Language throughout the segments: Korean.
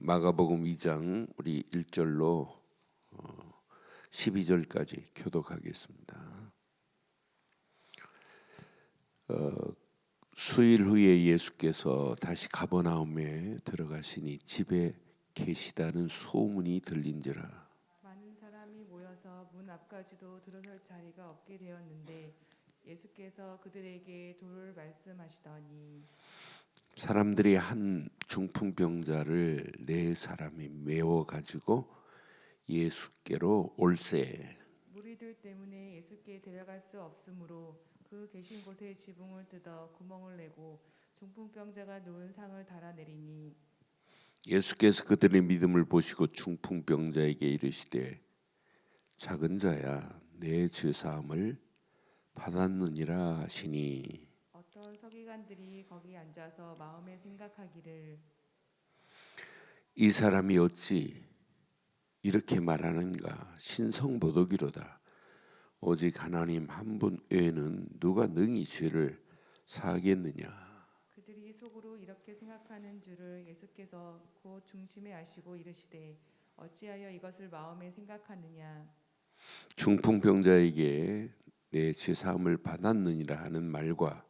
마가복음 2장 우리 1절로 12절까지 교독하겠습니다. 수일 후에 예수께서 다시 가버나움에 들어가시니 집에 계시다는 소문이 들린지라. 많은 사람이 모여서 문 앞까지도 들어설 자리가 없게 되었는데 예수께서 그들에게 도를 말씀하시더니 사람들이 한 중풍병자를 네 사람이 메워 가지고 예수께로 올세. 무리들 때문에 예수께 데려갈 수 없으므로 그 계신 곳에 지붕을 뜯어 구멍을 내고 중풍병자가 누운 상을 달아내리니 예수께서 그들의 믿음을 보시고 중풍병자에게 이르시되 작은 자야 내 죄 사함을 받았느니라 하시니 어떤 서기관들이 거기 앉아서 마음에 생각하기를 이 사람이 어찌 이렇게 말하는가 신성모독이로다. 오직 하나님 한 분 외에는 누가 능히 죄를 사하겠느냐. 그들이 속으로 이렇게 생각하는 줄을 예수께서 곧 중심에 아시고 이르시되 어찌하여 이것을 마음에 생각하느냐. 중풍병자에게 내 죄 사함을 받았느니라 하는 말과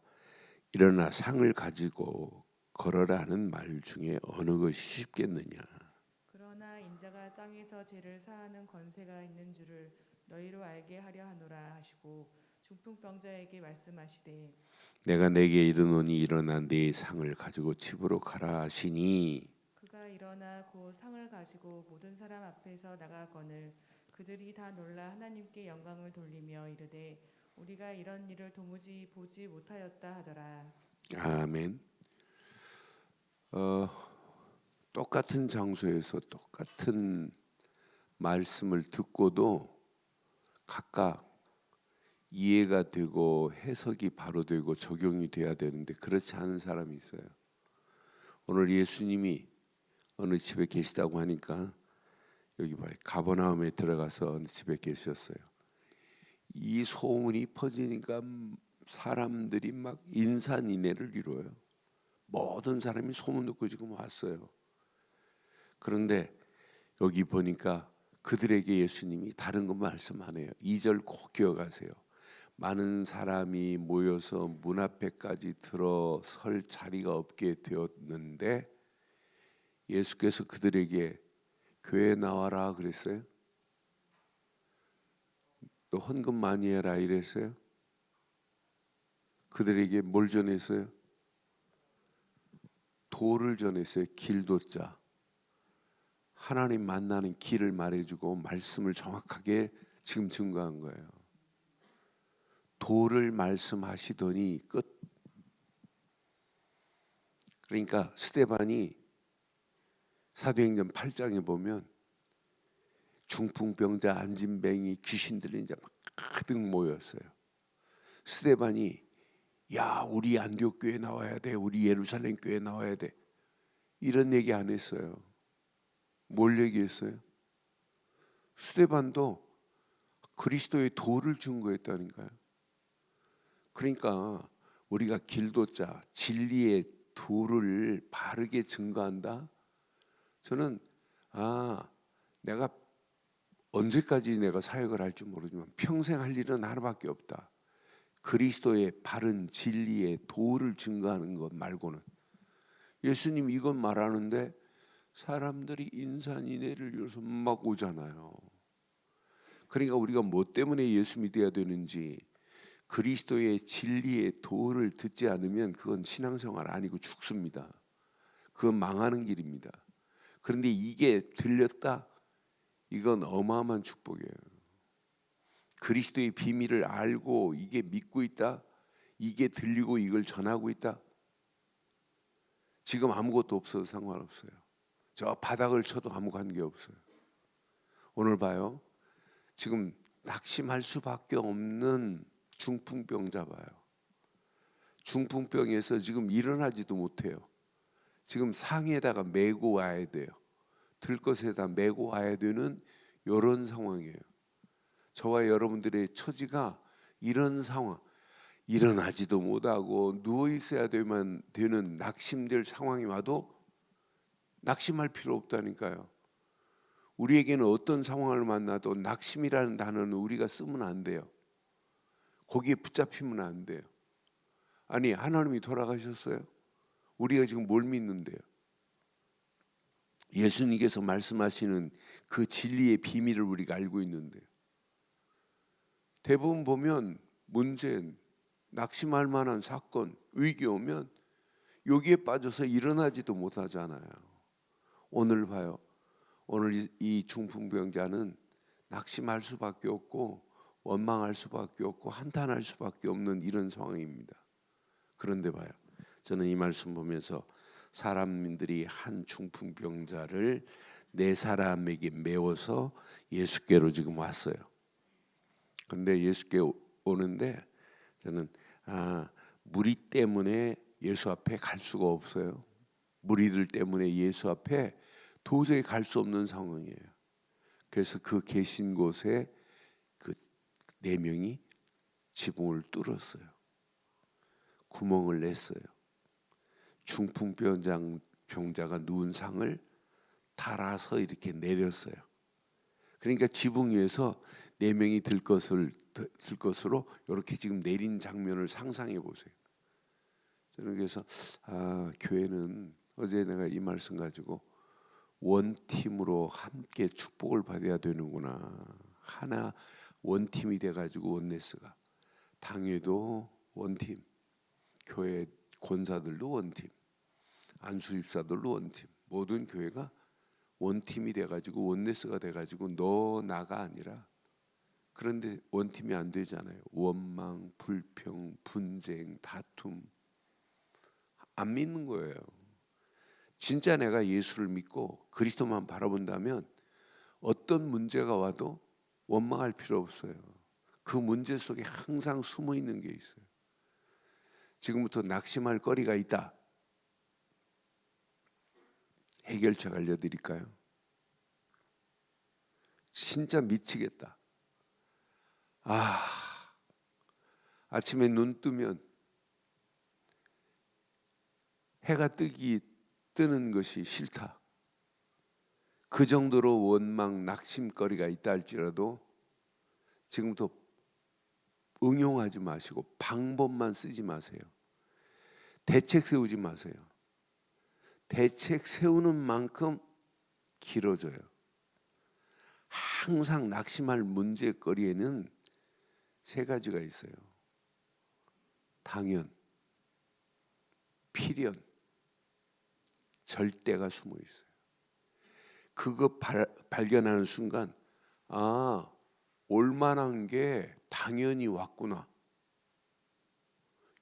일어나 상을 가지고 걸어라 하는 말 중에 어느 것이 쉽겠느냐. 그러나 인자가 땅에서 죄를 사하는 권세가 있는 줄을 너희로 알게 하려 하노라 하시고 중풍병자에게 말씀하시되 내가 내게 이르노니 일어나 네 상을 가지고 집으로 가라 하시니 그가 일어나 곧 상을 가지고 모든 사람 앞에서 나가거늘 그들이 다 놀라 하나님께 영광을 돌리며 이르되 우리가 이런 일을 도무지 보지 못하였다 하더라. 아멘. 똑같은 장소에서 똑같은 말씀을 듣고도 각각 이해가 되고 해석이 바로 되고 적용이 돼야 되는데 그렇지 않은 사람이 있어요. 오늘 예수님이 어느 집에 계시다고 하니까 여기 봐요. 가버나움에 들어가서 어느 집에 계셨어요. 이 소문이 퍼지니까 사람들이 막 인산인해를 이뤄요. 모든 사람이 소문 듣고 지금 왔어요. 그런데 여기 보니까 그들에게 예수님이 다른 거 말씀 안 해요. 2절 꼭 기억하세요. 많은 사람이 모여서 문 앞에까지 들어설 자리가 없게 되었는데 예수께서 그들에게 교회 나와라 그랬어요? 너 헌금 많이 해라 이랬어요? 그들에게 뭘 전했어요? 도를 전했어요. 길도자. 하나님 만나는 길을 말해주고 말씀을 정확하게 지금 증거한 거예요. 도를 말씀하시더니 끝. 그러니까 스데반이 사도행전 8장에 보면 중풍병자, 안진뱅이, 귀신들이 이제 막 가득 모였어요. 스데반이 야 우리 안디옥 교회 나와야 돼, 우리 예루살렘 교회 나와야 돼 이런 얘기 안 했어요. 뭘 얘기했어요? 스데반도 그리스도의 도를 증거했다니까요. 그러니까 우리가 길도자 진리의 도를 바르게 증거한다. 저는 내가 언제까지 내가 사역을 할지 모르지만 평생 할 일은 하나밖에 없다. 그리스도의 바른 진리의 도를 증거하는 것 말고는. 예수님 이건 말하는데 사람들이 인산인해를 이뤄서 막 오잖아요. 그러니까 우리가 뭐 때문에 예수 믿어야 되는지 그리스도의 진리의 도를 듣지 않으면 그건 신앙생활 아니고 죽습니다. 그건 망하는 길입니다. 그런데 이게 들렸다? 이건 어마어마한 축복이에요. 그리스도의 비밀을 알고 이게 믿고 있다? 이게 들리고 이걸 전하고 있다? 지금 아무것도 없어도 상관없어요. 저 바닥을 쳐도 아무 관계없어요. 오늘 봐요. 지금 낙심할 수밖에 없는 중풍병자 봐요. 중풍병에서 지금 일어나지도 못해요. 지금 상에다가 메고 와야 돼요. 들것에다 메고 와야 되는 이런 상황이에요. 저와 여러분들의 처지가 이런 상황, 일어나지도 못하고 누워 있어야 되는 낙심될 상황이 와도 낙심할 필요 없다니까요. 우리에게는 어떤 상황을 만나도 낙심이라는 단어는 우리가 쓰면 안 돼요. 거기에 붙잡히면 안 돼요. 아니, 하나님이 돌아가셨어요? 우리가 지금 뭘 믿는데요? 예수님께서 말씀하시는 그 진리의 비밀을 우리가 알고 있는데요. 대부분 보면 문제, 낙심할 만한 사건, 위기 오면 여기에 빠져서 일어나지도 못하잖아요. 오늘 봐요. 오늘 이 중풍병자는 낙심할 수밖에 없고 원망할 수밖에 없고 한탄할 수밖에 없는 이런 상황입니다. 그런데 봐요. 저는 이 말씀 보면서 사람들이 한 중풍병자를 네 사람에게 메워서 예수께로 지금 왔어요. 근데 예수께 오는데 저는 무리 때문에 예수 앞에 갈 수가 없어요. 무리들 때문에 예수 앞에 도저히 갈 수 없는 상황이에요. 그래서 그 계신 곳에 그 네 명이 지붕을 뚫었어요. 구멍을 냈어요. 중풍병자가 누운 상을 달아서 이렇게 내렸어요. 그러니까 지붕 위에서 네 명이 들 것으로 이렇게 지금 내린 장면을 상상해 보세요. 저는 그래서 교회는 어제 내가 이 말씀 가지고 원팀으로 함께 축복을 받아야 되는구나. 하나 원팀이 돼가지고 원네스가 당회도 원팀, 교회 권사들도 원팀, 안수집사들도 원팀, 모든 교회가 원팀이 돼가지고 원네스가 돼가지고 너 나가 아니라. 그런데 원팀이 안 되잖아요. 원망, 불평, 분쟁, 다툼 안 믿는 거예요. 진짜 내가 예수를 믿고 그리스도만 바라본다면 어떤 문제가 와도 원망할 필요 없어요. 그 문제 속에 항상 숨어 있는 게 있어요. 지금부터 낙심할 거리가 있다. 해결책 알려드릴까요? 진짜 미치겠다. 아침에 눈 뜨면 해가 뜨는 것이 싫다. 그 정도로 원망, 낙심거리가 있다 할지라도 지금부터 응용하지 마시고 방법만 쓰지 마세요. 대책 세우지 마세요. 대책 세우는 만큼 길어져요. 항상 낙심할 문제거리에는 세 가지가 있어요. 당연, 필연, 절대가 숨어 있어요. 그거 발견하는 순간 올만한 게 당연히 왔구나.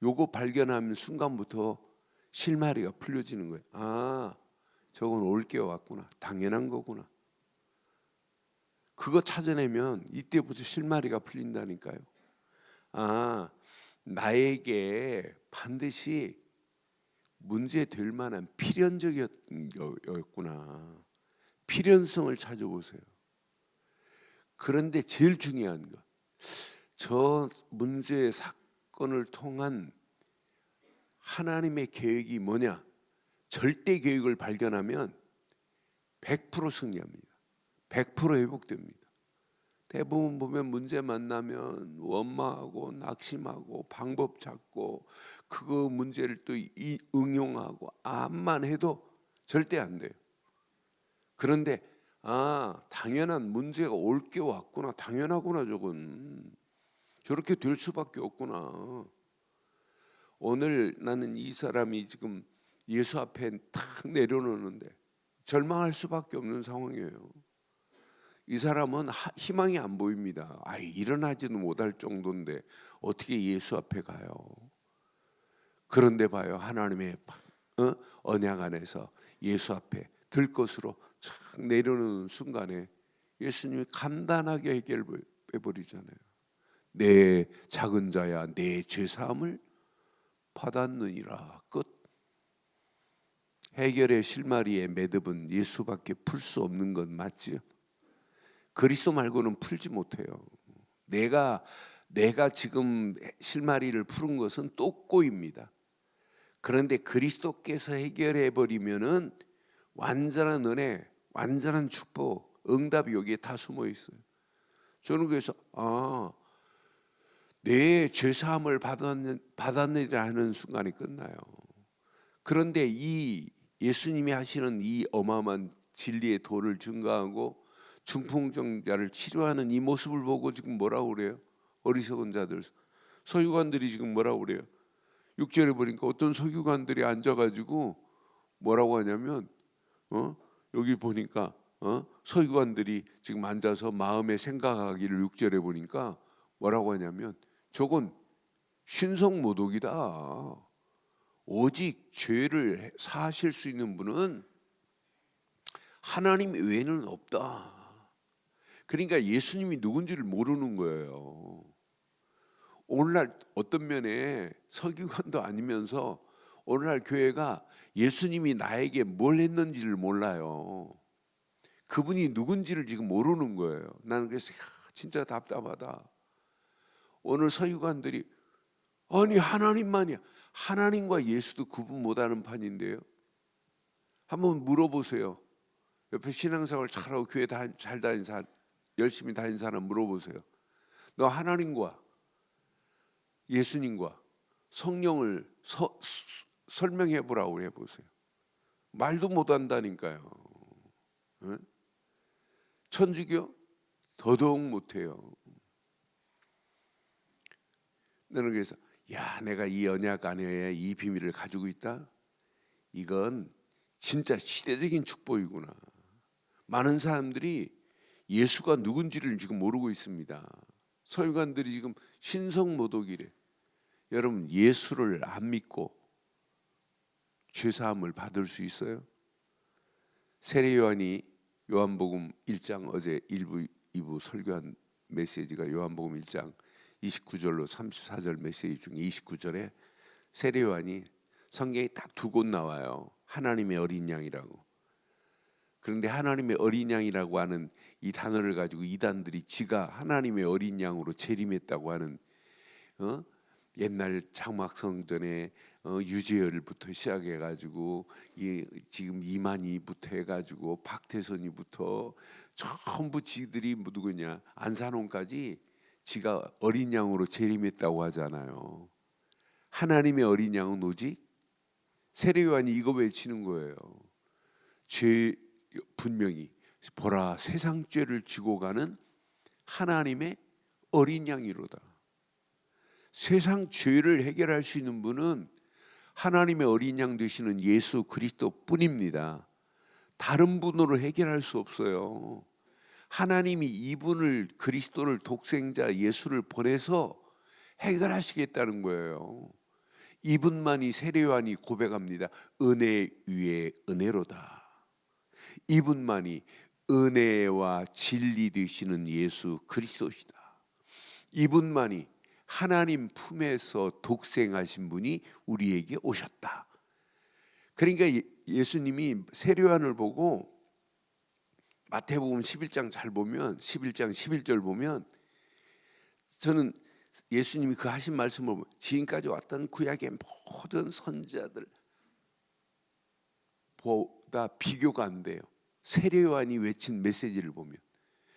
요거 발견하는 순간부터 실마리가 풀려지는 거예요. 저건 올 게 왔구나. 당연한 거구나. 그거 찾아내면 이때부터 실마리가 풀린다니까요. 나에게 반드시 문제될 만한 필연적이었구나. 필연성을 찾아보세요. 그런데 제일 중요한 것, 저 문제 사건을 통한 하나님의 계획이 뭐냐? 절대 계획을 발견하면 100% 승리합니다. 100% 회복됩니다. 대부분 보면 문제 만나면 원망하고 낙심하고 방법 찾고 그거 문제를 또 응용하고 암만 해도 절대 안 돼요. 그런데 당연한 문제가 올 게 왔구나. 당연하구나. 저건 저렇게 될 수밖에 없구나. 오늘 나는 이 사람이 지금 예수 앞에 탁 내려놓는데 절망할 수밖에 없는 상황이에요. 이 사람은 희망이 안 보입니다. 일어나지도 못할 정도인데 어떻게 예수 앞에 가요? 그런데 봐요. 하나님의 언약 안에서 예수 앞에 들 것으로 착 내려놓는 순간에 예수님이 간단하게 해결해버리잖아요. 내 작은 자야 내 죄사함을 받았느니라. 끝. 해결의 실마리의 매듭은 예수밖에 풀 수 없는 건 맞지요? 그리스도 말고는 풀지 못해요. 내가 지금 실마리를 푸는 것은 또꼬입니다. 그런데 그리스도께서 해결해 버리면은 완전한 은혜, 완전한 축복, 응답이 여기에 다 숨어 있어요. 저는 그래서 내 죄사함을 받았느니라 하는 순간이 끝나요. 그런데 이 예수님이 하시는 이 어마어마한 진리의 도를 증거하고 중풍병자를 치료하는 이 모습을 보고 지금 뭐라고 그래요? 어리석은 자들, 서기관들이 지금 뭐라고 그래요? 6절에 보니까 어떤 서기관들이 앉아가지고 뭐라고 하냐면 여기 보니까 서기관들이 지금 앉아서 마음에 생각하기를 6절에 보니까 뭐라고 하냐면 저건 신성모독이다. 오직 죄를 사하실 수 있는 분은 하나님 외에는 없다. 그러니까 예수님이 누군지를 모르는 거예요. 오늘날 어떤 면에 서기관도 아니면서 오늘날 교회가 예수님이 나에게 뭘 했는지를 몰라요. 그분이 누군지를 지금 모르는 거예요. 나는 그래서 진짜 답답하다. 오늘 서기관들이 아니 하나님만이야. 하나님과 예수도 구분 못하는 판인데요. 한번 물어보세요. 옆에 신앙생활 잘하고 교회 잘 다니는 사람, 열심히 다니는 사람 물어보세요. 너 하나님과 예수님과 성령을 설명해 보라고 해보세요. 말도 못한다니까요. 천주교 더더욱 못해요. 나는 그래서 내가 이 언약 안에 이 비밀을 가지고 있다. 이건 진짜 시대적인 축복이구나. 많은 사람들이 예수가 누군지를 지금 모르고 있습니다. 서기관들이 지금 신성모독이래. 여러분 예수를 안 믿고 죄사함을 받을 수 있어요? 세례 요한이 요한복음 1장 어제 1부 2부 설교한 메시지가 요한복음 1장 29절로 34절 메시지 중에 29절에 세례 요한이 성경에 딱 두 곳 나와요. 하나님의 어린 양이라고. 그런데 하나님의 어린 양이라고 하는 이 단어를 가지고 이단들이 지가 하나님의 어린 양으로 재림했다고 하는 옛날 장막성전에 유재열부터 시작해가지고 지금 이만희부터 해가지고 박태선이부터 전부 지들이 누구냐 안산홍까지 지가 어린 양으로 재림했다고 하잖아요. 하나님의 어린 양은 오직 세례 요한이 이거 외치는 거예요. 죄 분명히 보라 세상 죄를 지고 가는 하나님의 어린 양이로다. 세상 죄를 해결할 수 있는 분은 하나님의 어린 양 되시는 예수 그리스도뿐입니다. 다른 분으로 해결할 수 없어요. 하나님이 이분을 그리스도를 독생자 예수를 보내서 해결하시겠다는 거예요. 이분만이 세례 요한이 고백합니다. 은혜 위에 은혜로다. 이분만이 은혜와 진리 되시는 예수 그리스도시다. 이분만이 하나님 품에서 독생하신 분이 우리에게 오셨다. 그러니까 예수님이 세례 요한을 보고 마태복음 11장 잘 보면 11장 11절 보면 저는 예수님이 그 하신 말씀을 보면 지금까지 왔던 구약의 모든 선지자들 보다 비교가 안 돼요. 세례 요한이 외친 메시지를 보면.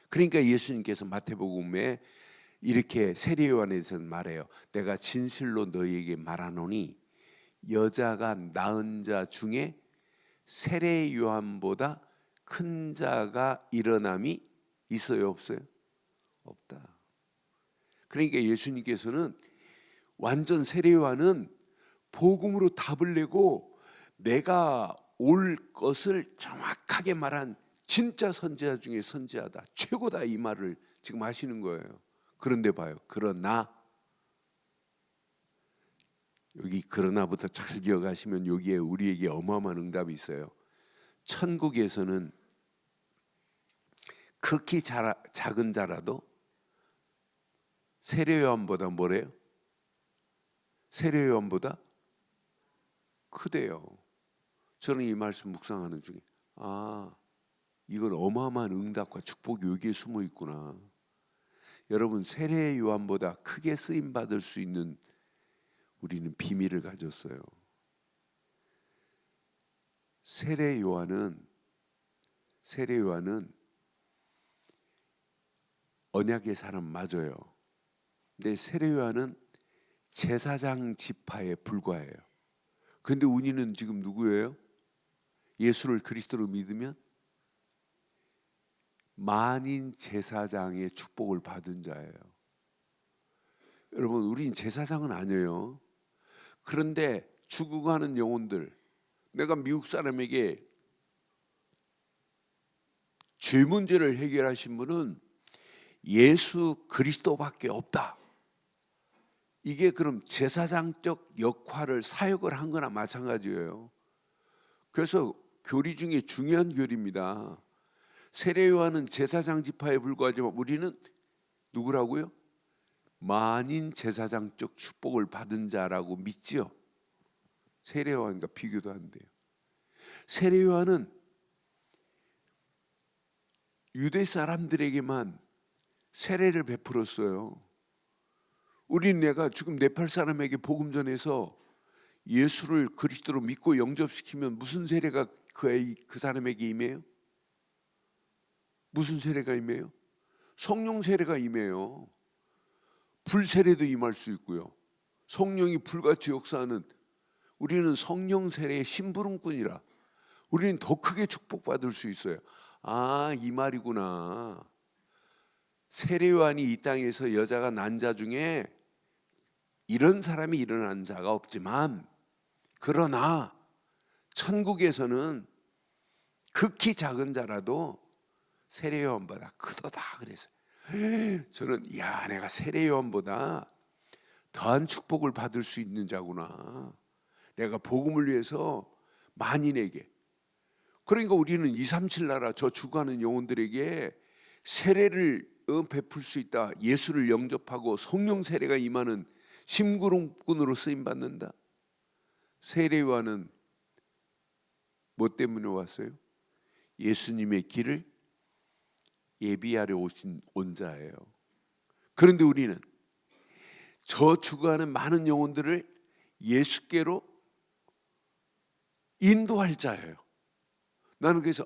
그러니까 예수님께서 마태복음에 이렇게 세례 요한에 대해서는 말해요. 내가 진실로 너희에게 말하노니 여자가 낳은 자 중에 세례 요한보다 큰 자가 일어남이 있어요, 없어요? 없다. 그러니까 예수님께서는 완전 세례 요한은 복음으로 답을 내고 내가 올 것을 정확하게 말한 진짜 선지자 중에 선지자다, 최고다, 이 말을 지금 하시는 거예요. 그런데 봐요. 그러나 여기 그러나부터 잘 기억하시면 여기에 우리에게 어마어마한 응답이 있어요. 천국에서는 극히 작은 자라도 세례 요한보다 뭐래요? 세례 요한보다 크대요. 저는 이 말씀 묵상하는 중에 이건 어마어마한 응답과 축복이 여기에 숨어 있구나. 여러분 세례 요한보다 크게 쓰임 받을 수 있는 우리는 비밀을 가졌어요. 세례 요한은 언약의 사람 맞아요. 근데 세례 요한은 제사장 지파에 불과해요. 근데 우리는 지금 누구예요? 예수를 그리스도로 믿으면 만인 제사장의 축복을 받은 자예요. 여러분, 우린 제사장은 아니에요. 그런데 죽어가는 영혼들, 내가 미국 사람에게 죄 문제를 해결하신 분은 예수 그리스도밖에 없다. 이게 그럼 제사장적 역할을 사역을 한 거나 마찬가지예요. 그래서 교리 중에 중요한 교리입니다. 세례 요한은 제사장 지파에 불과하지만 우리는 누구라고요? 만인 제사장적 축복을 받은 자라고 믿지요. 세례 요한과 비교도 안 돼요. 세례 요한은 유대 사람들에게만 세례를 베풀었어요. 우린 내가 지금 네팔 사람에게 복음 전해서 예수를 그리스도로 믿고 영접시키면 무슨 세례가 그 사람에게 임해요? 무슨 세례가 임해요? 성령 세례가 임해요. 불 세례도 임할 수 있고요. 성령이 불같이 역사하는, 우리는 성령 세례의 심부름꾼이라 우리는 더 크게 축복받을 수 있어요. 아, 이 말이구나. 세례 요한이 이 땅에서 여자가 난 자 중에 이런 사람이 일어난 자가 없지만, 그러나 천국에서는 극히 작은 자라도 세례 요한보다 크도다 그랬어요. 저는 내가 세례 요한보다 더한 축복을 받을 수 있는 자구나. 내가 복음을 위해서 만인에게, 그러니까 우리는 237 나라 저 죽어가는 영혼들에게 세례를 베풀 수 있다. 예수를 영접하고 성령 세례가 임하는 심부름꾼으로 쓰임 받는다. 세례 요한은 뭐 때문에 왔어요? 예수님의 길을 예비하려 온 자예요. 그런데 우리는 저 죽어가는 많은 영혼들을 예수께로 인도할 자예요. 그래서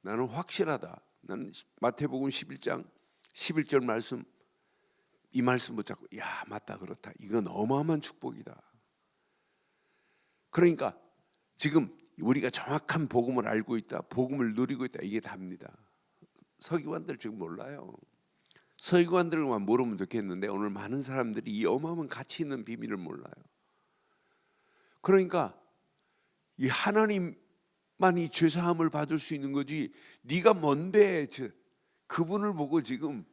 나는 확실하다. 나는 마태복음 11장 11절 말씀, 이 말씀 붙잡고 맞다, 그렇다. 이건 어마어마한 축복이다. 그러니까 지금 우리가 정확한 복음을 알고 있다, 복음을 누리고 있다, 이게 답니다. 서기관들 지금 몰라요. 서기관들만 모르면 좋겠는데 오늘 많은 사람들이 이 어마어마한 가치 있는 비밀을 몰라요. 그러니까 이 하나님만이 죄사함을 받을 수 있는 거지, 네가 뭔데 그분을 보고 지금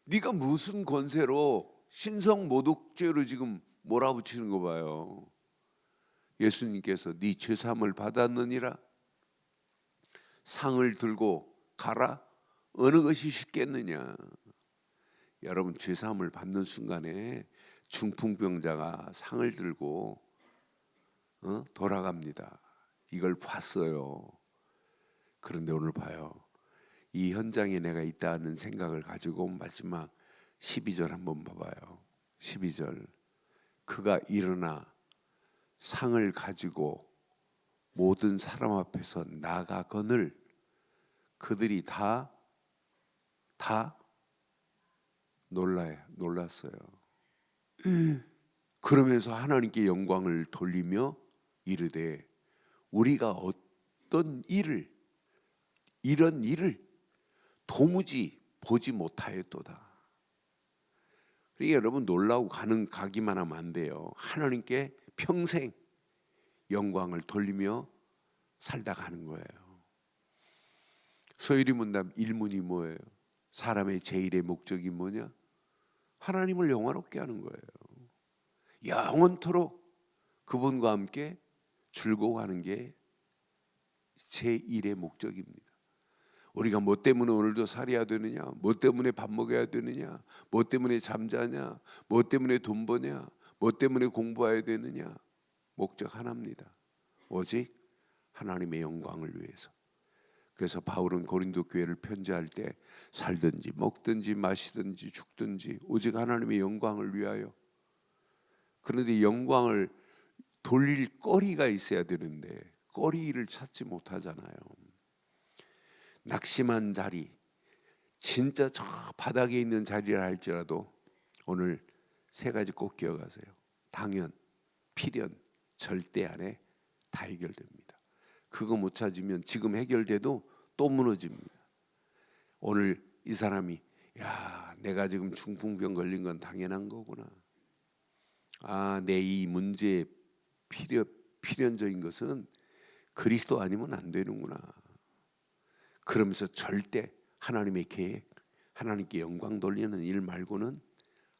네가 무슨 권세로 신성 모독죄로 지금 몰아붙이는 거 봐요. 예수님께서 네 죄사함을 받았느니라 상을 들고 가라, 어느 것이 쉽겠느냐. 여러분, 죄사함을 받는 순간에 중풍병자가 상을 들고 돌아갑니다. 이걸 봤어요. 그런데 오늘 봐요. 이 현장에 내가 있다는 생각을 가지고 마지막 12절 한번 봐봐요. 12절, 그가 일어나 상을 가지고 모든 사람 앞에서 나가거늘 그들이 다 놀랐어요. 그러면서 하나님께 영광을 돌리며 이르되 우리가 어떤 이런 일을 도무지 보지 못하였도다. 그러니까 여러분, 놀라고 가기만 하면 안 돼요. 하나님께 평생 영광을 돌리며 살다 가는 거예요. 소유리 문답 1문이 뭐예요? 사람의 제일의 목적이 뭐냐? 하나님을 영화롭게 하는 거예요. 영원토록 그분과 함께 즐거워하는 게 제1의 목적입니다. 우리가 뭐 때문에 오늘도 살아야 되느냐, 뭐 때문에 밥 먹어야 되느냐, 뭐 때문에 잠자냐, 뭐 때문에 돈 버냐, 뭐 때문에 공부해야 되느냐, 목적 하나입니다. 오직 하나님의 영광을 위해서. 그래서 바울은 고린도 교회를 편지할 때 살든지 먹든지 마시든지 죽든지 오직 하나님의 영광을 위하여. 그런데 영광을 돌릴 거리가 있어야 되는데 거리를 찾지 못하잖아요. 낙심한 자리, 진짜 저 바닥에 있는 자리라 할지라도 오늘 세 가지 꼭 기억하세요. 당연, 필연, 절대 안에 다 해결됩니다. 그거 못 찾으면 지금 해결돼도 또 무너집니다. 오늘 이 사람이 야, 내가 지금 중풍병 걸린 건 당연한 거구나. 아, 내 이 문제의 필연적인 것은 그리스도 아니면 안 되는구나. 그러면서 절대 하나님의 계획, 하나님께 영광 돌리는 일 말고는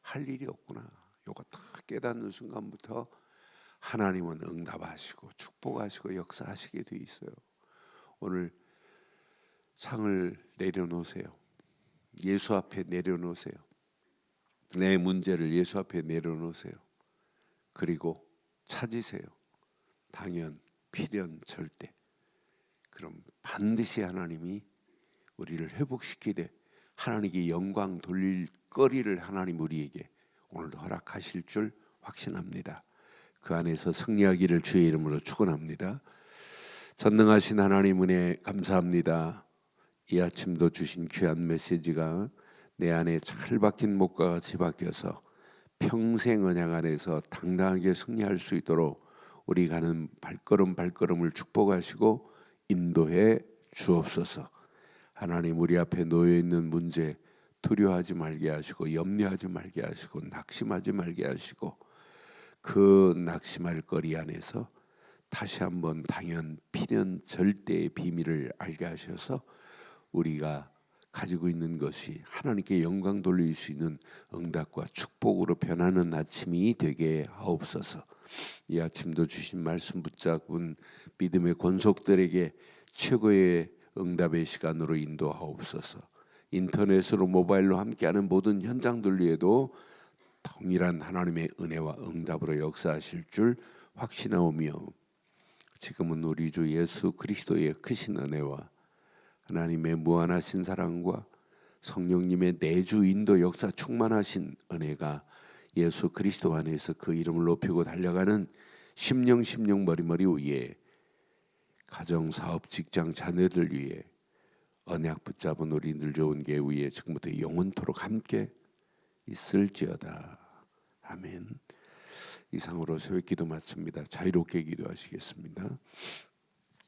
할 일이 없구나. 요거 딱 깨닫는 순간부터 하나님은 응답하시고 축복하시고 역사하시게 돼 있어요. 오늘 상을 내려놓으세요. 예수 앞에 내려놓으세요. 내 문제를 예수 앞에 내려놓으세요. 그리고 찾으세요. 당연, 필연, 절대. 그럼 반드시 하나님이 우리를 회복시키되 하나님께 영광 돌릴 거리를 하나님 우리에게 오늘도 허락하실 줄 확신합니다. 그 안에서 승리하기를 주의 이름으로 축원합니다. 전능하신 하나님 은혜 감사합니다. 이 아침도 주신 귀한 메시지가 내 안에 잘 박힌 목과 같이 박혀서 평생 언약 안에서 당당하게 승리할 수 있도록 우리 가는 발걸음을 축복하시고 인도해 주옵소서. 하나님 우리 앞에 놓여있는 문제 두려워하지 말게 하시고 염려하지 말게 하시고 낙심하지 말게 하시고 그 낙심할 거리 안에서 다시 한번 당연 필연 절대의 비밀을 알게 하셔서 우리가 가지고 있는 것이 하나님께 영광 돌릴 수 있는 응답과 축복으로 변하는 아침이 되게 하옵소서. 이 아침도 주신 말씀 붙잡은 믿음의 권속들에게 최고의 응답의 시간으로 인도하옵소서. 인터넷으로 모바일로 함께하는 모든 현장들 위에도 동일한 하나님의 은혜와 응답으로 역사하실 줄 확신하오며 지금은 우리 주 예수 그리스도의 크신 은혜와 하나님의 무한하신 사랑과 성령님의 내주 인도 역사 충만하신 은혜가 예수 그리스도 안에서 그 이름을 높이고 달려가는 심령 머리머리 위에 가정, 사업, 직장, 자녀들 위해 언약 붙잡은 우리 늘 좋은 게 위에 지금부터 영원토록 함께 있을지어다. 아멘. 이상으로 새벽 기도 마칩니다. 자유롭게 기도하시겠습니다.